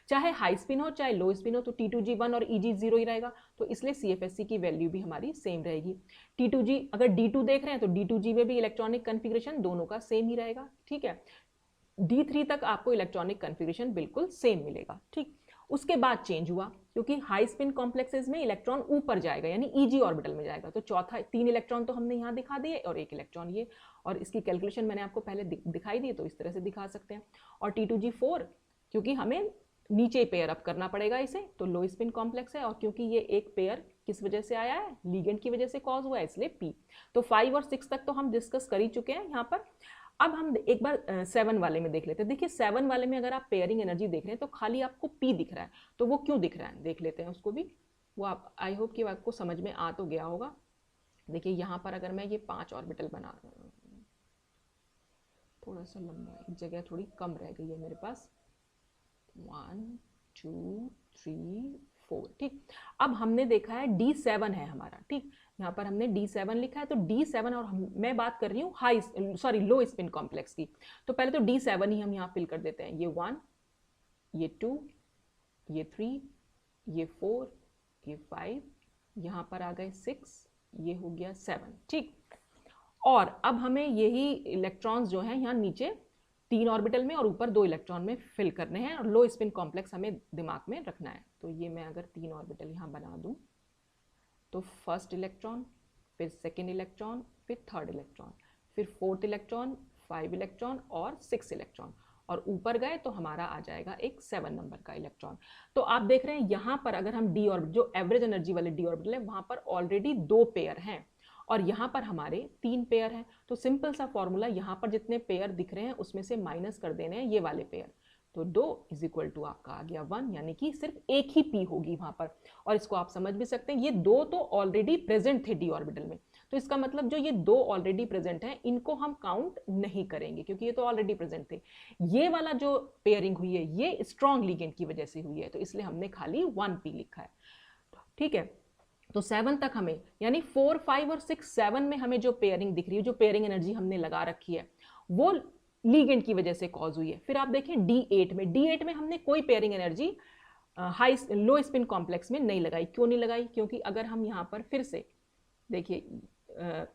चाहे हाई स्पिन हो चाहे लो स्पिन हो तो T2G 1 और EG 0 ही रहेगा, तो इसलिए CFSC की वैल्यू भी हमारी सेम रहेगी। T2G अगर D2 देख रहे हैं तो D2G में भी इलेक्ट्रॉनिक कन्फिग्रेशन दोनों का सेम ही रहेगा, ठीक है। D3 तक आपको इलेक्ट्रॉनिक कन्फिग्रेशन बिल्कुल सेम मिलेगा, ठीक। उसके बाद चेंज हुआ क्योंकि हाई स्पिन कॉम्प्लेक्सेस में इलेक्ट्रॉन ऊपर जाएगा यानी EG ऑर्बिटल में जाएगा, तो चौथा 3 इलेक्ट्रॉन तो हमने यहाँ दिखा दिए और 1 इलेक्ट्रॉन ये, और इसकी कैलकुलेशन मैंने आपको पहले दिखाई दी, तो इस तरह से दिखा सकते हैं। और T2G 4 क्योंकि हमें नीचे पेयर अप करना पड़ेगा इसे, तो लो स्पिन कॉम्प्लेक्स है, और क्योंकि ये एक पेयर किस वजह से आया है, लिगेंड की वजह से कॉज हुआ है, इसलिए P। तो 5 और 6 तक तो हम डिस्कस कर ही चुके हैं यहाँ पर। अब हम एक बार 7 वाले में देख लेते हैं। देखिए 7 वाले में अगर आप पेयरिंग एनर्जी देख रहे हैं तो खाली आपको P दिख रहा है, तो वो क्यों दिख रहा है देख लेते हैं उसको भी। वो आप, आई होप कि आपको समझ में आ तो गया होगा। देखिए यहाँ पर अगर मैं ये 5 ऑर्बिटल बना, थोड़ा सा लंबा, एक जगह थोड़ी कम रह गई है मेरे पास, 1 2 3 4, ठीक। अब हमने देखा है D7 है हमारा, ठीक। यहाँ पर हमने D7 लिखा है, तो D7 और मैं बात कर रही हूँ लो स्पिन कॉम्प्लेक्स की। तो पहले तो D7 ही हम यहाँ फिल कर देते हैं, ये 1, ये 2, ये 3, ये 4, ये 5, यहाँ पर आ गए 6, ये हो गया 7, ठीक। और अब हमें यही इलेक्ट्रॉन्स जो हैं यहाँ नीचे 3 ऑर्बिटल में और ऊपर 2 इलेक्ट्रॉन में फिल करने हैं और लो स्पिन कॉम्प्लेक्स हमें दिमाग में रखना है। तो ये मैं अगर 3 ऑर्बिटल यहाँ बना दूँ तो फर्स्ट इलेक्ट्रॉन, फिर सेकेंड इलेक्ट्रॉन, फिर थर्ड इलेक्ट्रॉन, फिर फोर्थ इलेक्ट्रॉन, 5 इलेक्ट्रॉन और 6 इलेक्ट्रॉन, और ऊपर गए तो हमारा आ जाएगा एक 7 नंबर का इलेक्ट्रॉन। तो आप देख रहे हैं यहाँ पर अगर हम डी ऑर्बिटल, जो एवरेज एनर्जी वाले डी ऑर्बिटल है, वहाँ पर ऑलरेडी 2 पेयर हैं और यहाँ पर हमारे 3 पेयर हैं। तो सिंपल सा फॉर्मूला, यहाँ पर जितने पेयर दिख रहे हैं उसमें से माइनस कर देने हैं ये वाले पेयर। तो 2 इज इक्वल टू आपका आ गया 1, यानी कि सिर्फ एक ही पी होगी वहाँ पर। और इसको आप समझ भी सकते हैं, ये 2 तो ऑलरेडी प्रेजेंट थे डी ऑर्बिटल में, तो इसका मतलब जो ये 2 ऑलरेडी प्रेजेंट हैं इनको हम काउंट नहीं करेंगे क्योंकि ये तो ऑलरेडी प्रेजेंट थे। ये वाला जो पेयरिंग हुई है ये स्ट्रॉन्ग लिगेंड की वजह से हुई है, तो इसलिए हमने खाली 1p लिखा है, ठीक है। तो 7 तक हमें, यानी 4, 5 और 6, 7 में हमें जो पेयरिंग दिख रही है, जो पेयरिंग एनर्जी हमने लगा रखी है, वो लिगेंड की वजह से कॉज हुई है। फिर आप देखें D8 में, D8 में हमने कोई pairing energy high low spin complex में नहीं लगाई। क्यों नहीं लगाई? क्योंकि अगर हम यहाँ पर फिर से देखिए,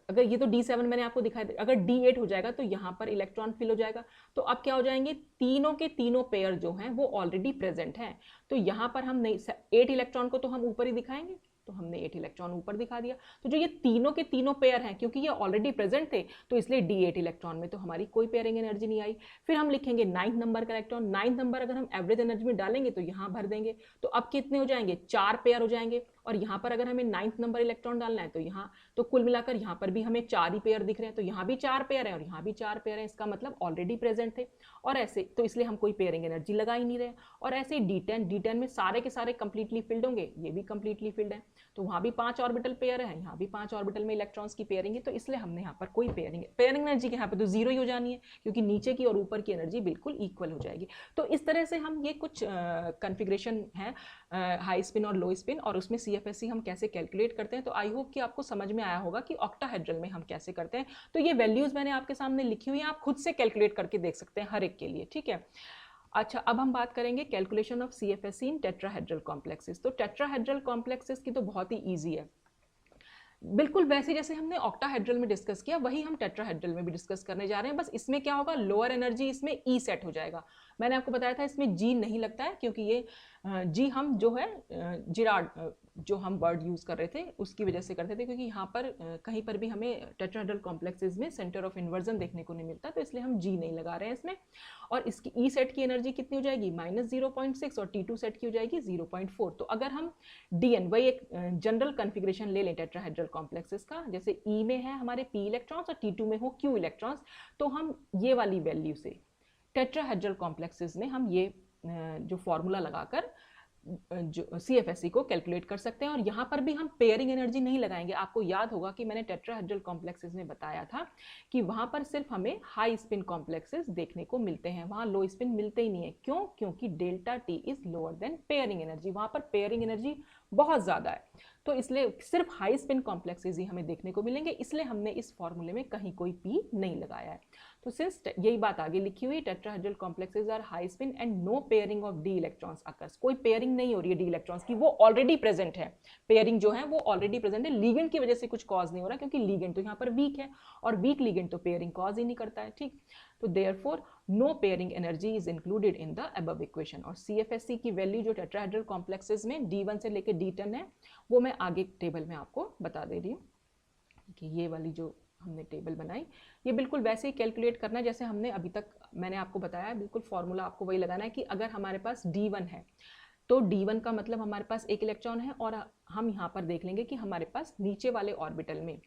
अगर ये तो D7 मैंने आपको दिखाया, अगर D8 हो जाएगा तो यहाँ पर इलेक्ट्रॉन फिल हो जाएगा। तो अब क्या हो जाएंगे, तीनों के तीनों पेयर जो हैं वो ऑलरेडी प्रेजेंट हैं, तो यहाँ पर हम नहीं, 8 इलेक्ट्रॉन को तो हम ऊपर ही दिखाएंगे, तो हमने 8 इलेक्ट्रॉन ऊपर दिखा दिया। तो जो ये तीनों के तीनों पेयर हैं, क्योंकि ये ऑलरेडी प्रेजेंट थे, तो इसलिए D8 इलेक्ट्रॉन में तो हमारी कोई पेयरिंग एनर्जी नहीं आई। फिर हम लिखेंगे 9th नंबर का इलेक्ट्रॉन। 9th नंबर अगर हम एवरेज एनर्जी में डालेंगे तो यहाँ भर देंगे, तो अब कितने हो जाएंगे, 4 पेयर हो जाएंगे। और यहाँ पर अगर हमें 9th नंबर इलेक्ट्रॉन डालना है तो यहाँ, तो कुल मिलाकर यहाँ पर भी हमें 4 ही पेयर दिख रहे हैं, तो यहाँ भी 4 पेयर है और यहाँ भी 4 पेयर है, इसका मतलब ऑलरेडी प्रेजेंट थे। और ऐसे, तो इसलिए हम कोई पेयरिंग एनर्जी लगा ही नहीं रहे। और ऐसे D10 में सारे के सारे कंप्लीटली फिल्ड होंगे, ये भी कंप्लीटली फिल्ड है, तो वहाँ भी 5 ऑर्बिटल पेयर है, यहाँ भी 5 ऑर्बिटल में इलेक्ट्रॉन्स की पेयरिंग है, तो इसलिए हमने यहाँ पर कोई पेयरिंग एनर्जी के यहाँ पर तो 0 ही हो जानी है, क्योंकि नीचे की और ऊपर की एनर्जी बिल्कुल इक्वल हो जाएगी। तो इस तरह से हम ये कुछ कॉन्फ़िगरेशन है हाई स्पिन और लो स्पिन, और उसमें CFSE हम कैसे कैलकुलेट करते हैं। तो आई होप कि आपको समझ में आया होगा कि ऑक्टाहेड्रल में हम कैसे करते हैं। तो ये वैल्यूज मैंने आपके सामने लिखी हुई है, आप खुद से कैलकुलेट करके देख सकते हैं हर एक के लिए, ठीक है। अच्छा, अब हम बात करेंगे calculation of CFSE in tetrahedral complexes. तो टेट्राहेड्रल कॉम्प्लेक्सेस की तो बहुत ही ईजी है, बिल्कुल वैसे जैसे हमने ऑक्टाहेड्रल में डिस्कस किया वही हम टेट्राहेड्रल में भी डिस्कस करने जा रहे हैं। बस इसमें क्या होगा, लोअर एनर्जी इसमें E सेट हो जाएगा। मैंने आपको बताया था इसमें G नहीं लगता है, क्योंकि ये G हम जो है जिराड जो हम वर्ड यूज़ कर रहे थे उसकी वजह से करते थे, क्योंकि यहाँ पर कहीं पर भी हमें टेट्राहेड्रल कॉम्प्लेक्सेस में सेंटर ऑफ इन्वर्जन देखने को नहीं मिलता, तो इसलिए हम G नहीं लगा रहे हैं इसमें। और इसकी E सेट की एनर्जी कितनी हो जाएगी, -0.6, और T2 सेट की हो जाएगी 0.4। तो अगर हम DN, वही एक जनरल कन्फिग्रेशन ले लें टेट्राहेड्रल कॉम्प्लेक्सेस का, जैसे E में है हमारे P इलेक्ट्रॉन्स और T2 में हो Q इलेक्ट्रॉन्स, तो हम ये वाली वैल्यू से टेट्राहेड्रल कॉम्प्लेक्सेस में हम ये जो फॉर्मूला लगाकर जो CFSE को कैलकुलेट कर सकते हैं। और यहाँ पर भी हम पेयरिंग एनर्जी नहीं लगाएंगे। आपको याद होगा कि मैंने टेट्राहेड्रल कॉम्प्लेक्सेस में बताया था कि वहाँ पर सिर्फ हमें हाई स्पिन कॉम्प्लेक्सेस देखने को मिलते हैं, वहाँ लो स्पिन मिलते ही नहीं है। क्यों? क्योंकि delta T is lower than pairing energy, वहाँ पर पेयरिंग एनर्जी बहुत ज़्यादा है, तो इसलिए सिर्फ हाई स्पिन कॉम्प्लेक्सेस ही हमें देखने को मिलेंगे, इसलिए हमने इस फॉर्मूले में कहीं कोई P नहीं लगाया है। तो सिंस यही बात आगे लिखी हुई, tetrahedral complexes are high spin and no pairing of D electrons occurs, कोई पेयरिंग नहीं हो रही है D इलेक्ट्रॉन्स की, वो ऑलरेडी प्रेजेंट है। पेयरिंग जो है वो ऑलरेडी प्रेजेंट है, लिगेंड की वजह से कुछ कॉज नहीं हो रहा, क्योंकि लिगेंड तो यहाँ पर वीक है और वीक लिगेंड तो पेयरिंग कॉज ही नहीं करता है, ठीक। तो therefore no pairing energy is included in the above equation. और CFSE की वैल्यू जो टेट्राहेड्रल कॉम्प्लेक्सेस में D1 से लेकर D10 है, वो मैं आगे टेबल में आपको बता दे रही हूँ कि ये वाली जो हमने टेबल बनाई, ये बिल्कुल वैसे ही कैलकुलेट करना है जैसे हमने अभी तक मैंने आपको बताया है। बिल्कुल फॉर्मूला आपको वही लगाना है कि अगर हमारे पास D1 है तो D1 का मतलब हमारे पास एक इलेक्ट्रॉन है, और हम यहाँ पर देख लेंगे कि हमारे पास नीचे वाले ऑर्बिटल में,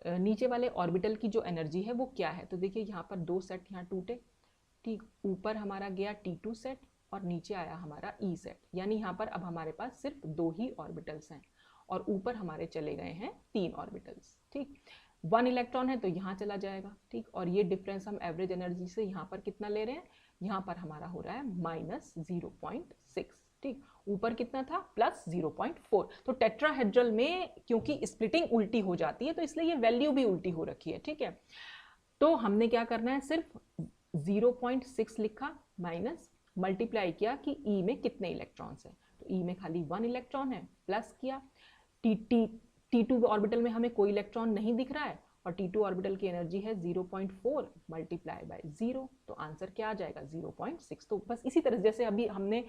नीचे वाले ऑर्बिटल की जो एनर्जी है वो क्या है। तो देखिए यहाँ पर 2 सेट यहाँ टूटे, ठीक, ऊपर हमारा गया T2 सेट और नीचे आया हमारा E सेट, यानी यहाँ पर अब हमारे पास सिर्फ 2 ही ऑर्बिटल्स हैं और ऊपर हमारे चले गए हैं 3 ऑर्बिटल्स, ठीक। 1 इलेक्ट्रॉन है तो यहाँ चला जाएगा, ठीक। और ये डिफरेंस हम एवरेज एनर्जी से यहाँ पर कितना ले रहे हैं, यहाँ पर हमारा हो रहा है -0.6, ठीक। ऊपर कितना था, +0.4। तो टेट्राहेड्रल में क्योंकि स्प्लिटिंग उल्टी हो जाती है तो इसलिए ये वैल्यू भी उल्टी हो रखी है, ठीक है। तो हमने क्या करना है, सिर्फ 0.6 लिखा माइनस, मल्टीप्लाई किया कि ई में कितने इलेक्ट्रॉन्स हैं, तो ई में खाली 1 इलेक्ट्रॉन है, प्लस किया T2 ऑर्बिटल में हमें कोई इलेक्ट्रॉन नहीं दिख रहा है और T2 ऑर्बिटल की एनर्जी है 0.4 मल्टीप्लाई बाय 0, तो आंसर क्या आ जाएगा 0.6। तो बस इसी तरह जैसे अभी हमने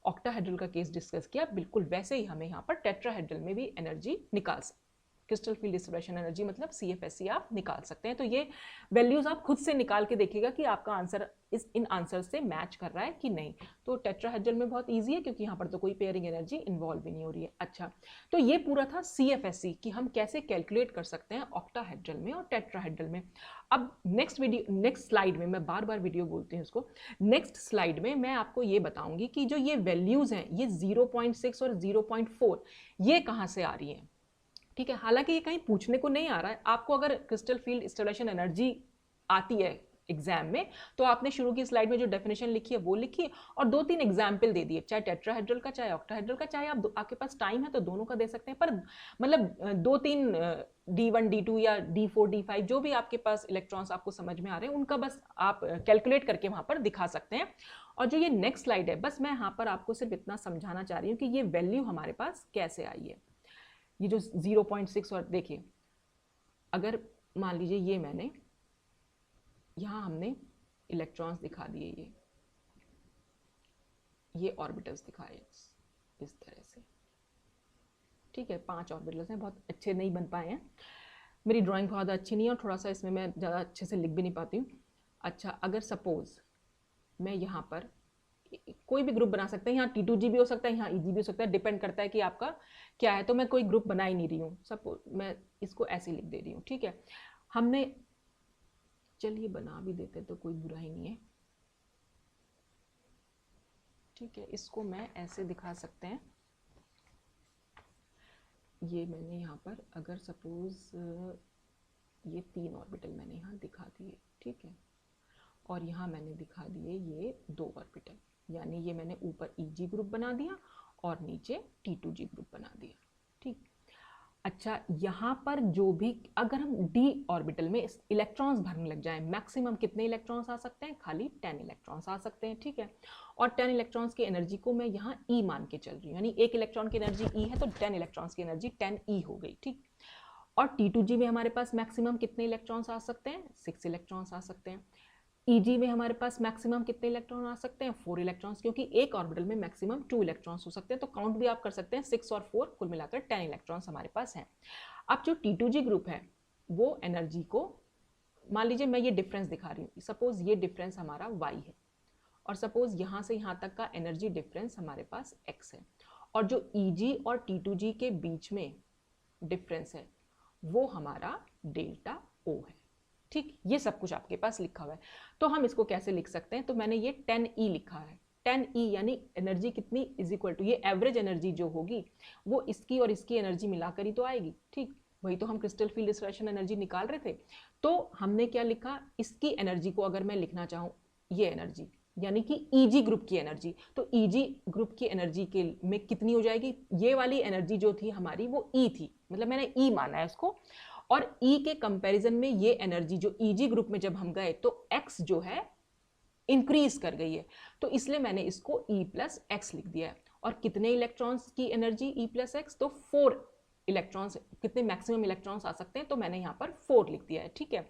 ऑक्टाहेड्रल का केस डिस्कस किया, बिल्कुल वैसे ही हमें यहाँ पर टेट्राहेड्रल में भी एनर्जी निकाल सकते, क्रिस्टल फील्ड डिस्ट्रीब्यूशन एनर्जी मतलब CFSE आप निकाल सकते हैं। तो ये वैल्यूज आप खुद से निकाल के देखिएगा कि आपका आंसर इन आंसर से मैच कर रहा है कि नहीं। तो टेट्राहेड्रल में बहुत इजी है क्योंकि यहाँ पर तो कोई पेयरिंग एनर्जी इन्वॉल्व भी नहीं हो रही है। अच्छा, तो ये पूरा था CFSE कि हम कैसे कैलकुलेट कर सकते हैं ऑक्टाहेड्रल में और टेट्राहेड्रल में। अब नेक्स्ट स्लाइड में, मैं बार बार वीडियो बोलती हूँ इसको, नेक्स्ट स्लाइड में मैं आपको ये बताऊंगी कि जो ये वैल्यूज हैं, ये 0.6 और 0.4 ये कहाँ से आ रही हैं। ठीक है, हालांकि ये कहीं पूछने को नहीं आ रहा है। आपको अगर क्रिस्टल फील्ड डिस्ट्रीब्यूशन एनर्जी आती है एग्जाम में, तो आपने शुरू की स्लाइड में जो डेफिनेशन लिखी है वो लिखिए और 2-3 एग्जाम्पल दे दिए, चाहे टेट्राहेड्रल का चाहे ऑक्टाहेड्रल का, चाहे आपके पास टाइम है तो दोनों का दे सकते हैं, पर मतलब 2-3 D1 D2 या D4 D5 जो भी आपके पास इलेक्ट्रॉन्स आपको समझ में आ रहे हैं उनका बस आप कैलकुलेट करके वहां पर दिखा सकते हैं। और जो ये नेक्स्ट स्लाइड है, बस मैं यहाँ पर आपको सिर्फ इतना समझाना चाह रही हूँ कि ये वैल्यू हमारे पास कैसे आई है, ये जो 0.6। और देखिए, अगर मान लीजिए ये मैंने यहाँ हमने इलेक्ट्रॉन्स दिखा दिए, ये ऑर्बिटल्स दिखाए इस तरह से, ठीक है, 5 ऑर्बिटल्स हैं, बहुत अच्छे नहीं बन पाए हैं, मेरी ड्राइंग बहुत अच्छी नहीं है और थोड़ा सा इसमें मैं ज़्यादा अच्छे से लिख भी नहीं पाती हूँ। अच्छा, अगर सपोज मैं यहाँ पर कोई भी ग्रुप बना सकते हैं, यहाँ T2G भी हो सकता है, यहाँ EG भी हो सकता है, डिपेंड करता है कि आपका क्या है। तो मैं कोई ग्रुप बना ही नहीं रही हूँ, सपोज मैं इसको ऐसे लिख दे रही हूँ, ठीक है। हमने, चलिए बना भी देते तो कोई बुरा ही नहीं है, ठीक है, इसको मैं ऐसे दिखा सकते हैं। ये मैंने यहाँ पर अगर सपोज ये 3 ऑर्बिटल मैंने यहाँ दिखा दिए, ठीक है, और यहाँ मैंने दिखा दिए ये 2 ऑर्बिटल, यानी ये मैंने ऊपर EG ग्रुप बना दिया और नीचे T2G ग्रुप बना दिया, ठीक। अच्छा, यहाँ पर जो भी अगर हम D ऑर्बिटल में इलेक्ट्रॉन्स भरने लग जाएं, मैक्सिमम कितने इलेक्ट्रॉन्स आ सकते हैं, खाली 10 इलेक्ट्रॉन्स आ सकते हैं, ठीक है। और 10 इलेक्ट्रॉन्स की एनर्जी को मैं यहाँ E मान के चल रही हूँ, यानी 1 इलेक्ट्रॉन की एनर्जी E है तो 10 इलेक्ट्रॉन्स की एनर्जी 10E हो गई, ठीक। और T2G में हमारे पास मैक्सिमम कितने इलेक्ट्रॉन्स आ सकते हैं, 6 इलेक्ट्रॉन्स आ सकते हैं। EG में हमारे पास मैक्सिमम कितने इलेक्ट्रॉन आ सकते हैं, 4 इलेक्ट्रॉन्स, क्योंकि एक ऑर्बिटल में मैक्सिमम 2 इलेक्ट्रॉन्स हो सकते हैं, तो काउंट भी आप कर सकते हैं, 6 और 4 कुल मिलाकर 10 इलेक्ट्रॉन्स हमारे पास हैं। अब जो T2G ग्रुप है वो एनर्जी को, मान लीजिए मैं ये डिफरेंस दिखा रही हूँ, सपोज ये डिफरेंस हमारा y है और सपोज यहाँ से यहाँ तक का एनर्जी डिफरेंस हमारे पास x है, और जो EG और T2G के बीच में डिफरेंस है वो हमारा डेल्टा O है, ठीक। ये सब कुछ आपके पास लिखा हुआ है, तो हम इसको कैसे लिख सकते हैं, तो मैंने ये 10E लिखा है, 10E यानी एनर्जी कितनी इज इक्वल टू, ये एवरेज एनर्जी जो होगी वो इसकी और इसकी एनर्जी मिलाकर ही तो आएगी, ठीक। वही तो हम क्रिस्टल फील्ड डिस्ट्रीब्यूशन एनर्जी निकाल रहे थे, तो हमने क्या लिखा, इसकी एनर्जी को अगर मैं लिखना चाहूँ, ये एनर्जी यानी कि EG ग्रुप की एनर्जी, तो EG ग्रुप की एनर्जी के में कितनी हो जाएगी, ये वाली एनर्जी जो थी हमारी वो E थी, मतलब मैंने E माना है उसको, और E के कंपैरिजन में ये एनर्जी जो EG ग्रुप में जब हम गए तो X जो है इंक्रीज कर गई है, तो इसलिए मैंने इसको E प्लस एक्स लिख दिया है। और कितने इलेक्ट्रॉन्स की एनर्जी E प्लस एक्स, तो 4 इलेक्ट्रॉन्स, कितने मैक्सिमम इलेक्ट्रॉन्स आ सकते हैं, तो मैंने यहाँ पर 4 लिख दिया है, ठीक है।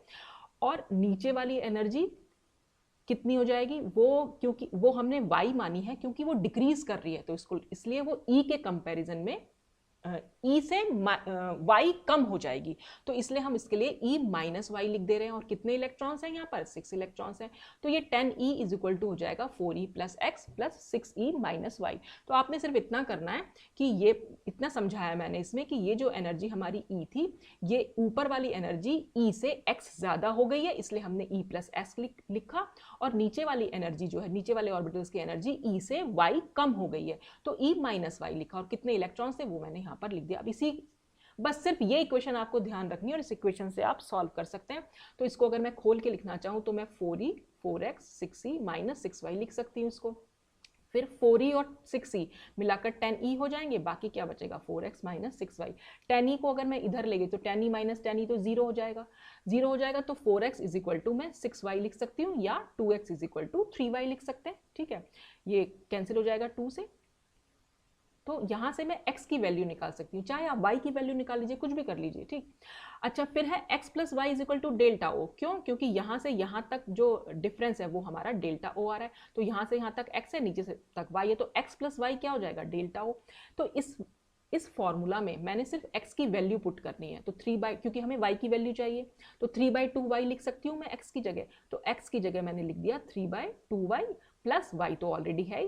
और नीचे वाली एनर्जी कितनी हो जाएगी, वो क्योंकि वो हमने y मानी है क्योंकि वो डिक्रीज कर रही है, तो इसको इसलिए वो E के कंपैरिजन में E से y कम हो जाएगी, तो इसलिए हम इसके लिए E माइनस वाई लिख दे रहे हैं। और कितने इलेक्ट्रॉन्स हैं यहाँ पर, 6 इलेक्ट्रॉन्स हैं, तो ये 10E इज इक्वल टू हो जाएगा 4E plus x plus 6E minus y. तो आपने सिर्फ इतना करना है कि ये इतना समझाया मैंने इसमें कि ये जो एनर्जी हमारी E थी, ये ऊपर वाली एनर्जी E से x ज़्यादा हो गई है, इसलिए हमने E प्लस एक्स लिखा, और नीचे वाली एनर्जी जो है, नीचे वाले ऑर्बिटल्स की एनर्जी E से y कम हो गई है, तो E माइनस वाई लिखा, और कितने इलेक्ट्रॉन्स थे वो मैंने यहाँ पर लिख दिया। अब इसी बस सिर्फ ये इक्वेशन आपको ध्यान रखनी है और इस इक्वेशन से आप सॉल्व कर सकते हैं। तो इसको अगर मैं खोल के लिखना चाहूँ तो मैं 4E 4x 6E minus 6y लिख सकती हूँ इसको, फिर 4e और 6e मिलाकर 10e हो जाएंगे, बाकी क्या बचेगा 4x माइनस 6y। 10e को अगर मैं इधर ले गई तो 10e माइनस 10e तो 0 हो जाएगा, 0 हो जाएगा तो 4x इज इक्वल टू मैं 6y लिख सकती हूँ या 2x is equal to 3y लिख सकते हैं। ठीक है, ये कैंसिल हो जाएगा 2 से, तो यहाँ से मैं x की वैल्यू निकाल सकती हूँ, चाहे आप y की वैल्यू निकाल लीजिए, कुछ भी कर लीजिए। ठीक, अच्छा फिर है x plus Y is equal to delta O. क्यों? क्योंकि यहाँ से यहाँ तक जो डिफरेंस है वो हमारा डेल्टा ओ आ रहा है, तो यहाँ से यहाँ तक x है, नीचे से तक y है, तो x प्लस वाई क्या हो जाएगा डेल्टा ओ। तो इस फॉर्मूला में मैंने सिर्फ x की वैल्यू पुट करनी है, तो 3 क्योंकि हमें y की वैल्यू चाहिए तो 3/2y लिख सकती हूँ मैं x की जगह, तो x की जगह मैंने लिख दिया 3/2y प्लस y तो ऑलरेडी है,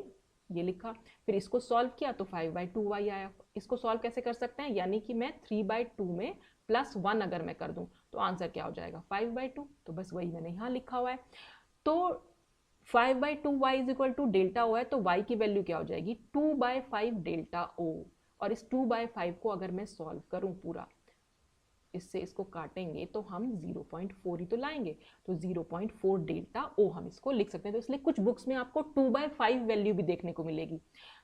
ये लिखा। फिर इसको सॉल्व किया तो 5/2y आया। इसको सॉल्व कैसे कर सकते हैं, यानी कि मैं 3/2 में प्लस 1 अगर मैं कर दूं तो आंसर क्या हो जाएगा 5/2, तो बस वही मैंने यहाँ लिखा हुआ है। तो 5/2y is equal to delta O है, तो y की वैल्यू क्या हो जाएगी 2/5 डेल्टा ओ। और इस 2/5 को अगर मैं सॉल्व करूं पूरा, इससे इसको काटेंगे तो हम 0.4 ही तो लाएंगे, तो 0.4 डेल्टा ओ हम इसको लिख सकते हैं। तो इसलिए कुछ बुक्स में आपको 2/5 वैल्यू भी देखने को मिलेगी,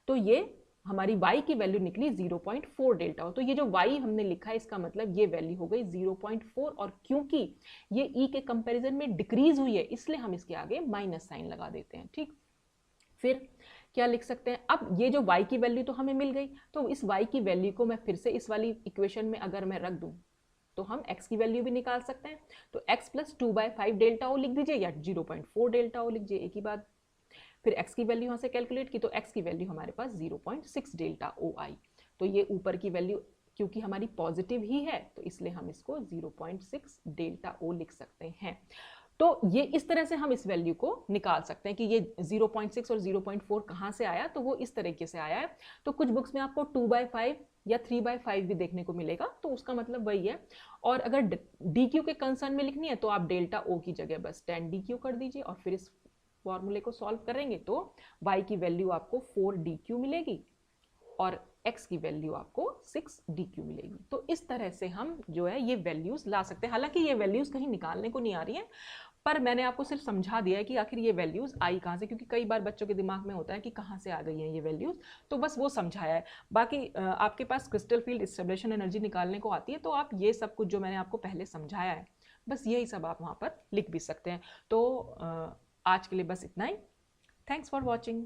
तो ये हमारी y की वैल्यू निकली 0.4 डेल्टा हो। तो ये जो y हमने लिखा है इसका मतलब ये वैल्यू हो गई 0.4, और क्योंकि ये e के कंपैरिजन में डिक्रीज हुई है इसलिए हम इसके आगे माइनस साइन लगा देते हैं। ठीक, फिर क्या लिख सकते हैं, अब ये जो y की वैल्यू तो हमें मिल गई, तो इस y की वैल्यू को मैं फिर से इस वाली इक्वेशन में अगर मैं रख दूं तो हम x की वैल्यू भी निकाल सकते हैं, तो x प्लस 2/5 डेल्टा ओ लिख दीजिए या 0.4 डेल्टा ओ लिख दीजिए, एक ही बात। फिर x की वैल्यू यहाँ से कैलकुलेट की तो x की वैल्यू हमारे पास 0.6 डेल्टा ओ आई, तो ये ऊपर की वैल्यू क्योंकि हमारी पॉजिटिव ही है तो इसलिए हम इसको 0.6 डेल्टा ओ लिख सकते हैं। तो ये इस तरह से हम इस वैल्यू को निकाल सकते हैं कि ये 0.6 और 0.4 कहाँ से आया, तो वो इस तरीके से आया है। तो कुछ बुक्स में आपको 2/5 या 3/5 भी देखने को मिलेगा, तो उसका मतलब वही है। और अगर डी क्यू के कंसर्न में लिखनी है तो आप डेल्टा ओ की जगह बस 10 डी क्यू कर दीजिए, और फिर इस फॉर्मूले को सॉल्व करेंगे तो y की वैल्यू आपको 4 डी क्यू मिलेगी और x की वैल्यू आपको 6 डी क्यू मिलेगी। तो इस तरह से हम जो है ये वैल्यूज ला सकते हैं। हालांकि ये वैल्यूज कहीं निकालने को नहीं आ रही हैं, पर मैंने आपको सिर्फ समझा दिया है कि आखिर ये वैल्यूज आई कहाँ से, क्योंकि कई बार बच्चों के दिमाग में होता है कि कहाँ से आ गई हैं ये वैल्यूज, तो बस वो समझाया है। बाकी आपके पास क्रिस्टल फील्ड स्टेबलेशन एनर्जी निकालने को आती है तो आप ये सब कुछ जो मैंने आपको पहले समझाया है बस यही सब आप वहाँ पर लिख भी सकते हैं। तो आज के लिए बस इतना ही। Thanks for watching.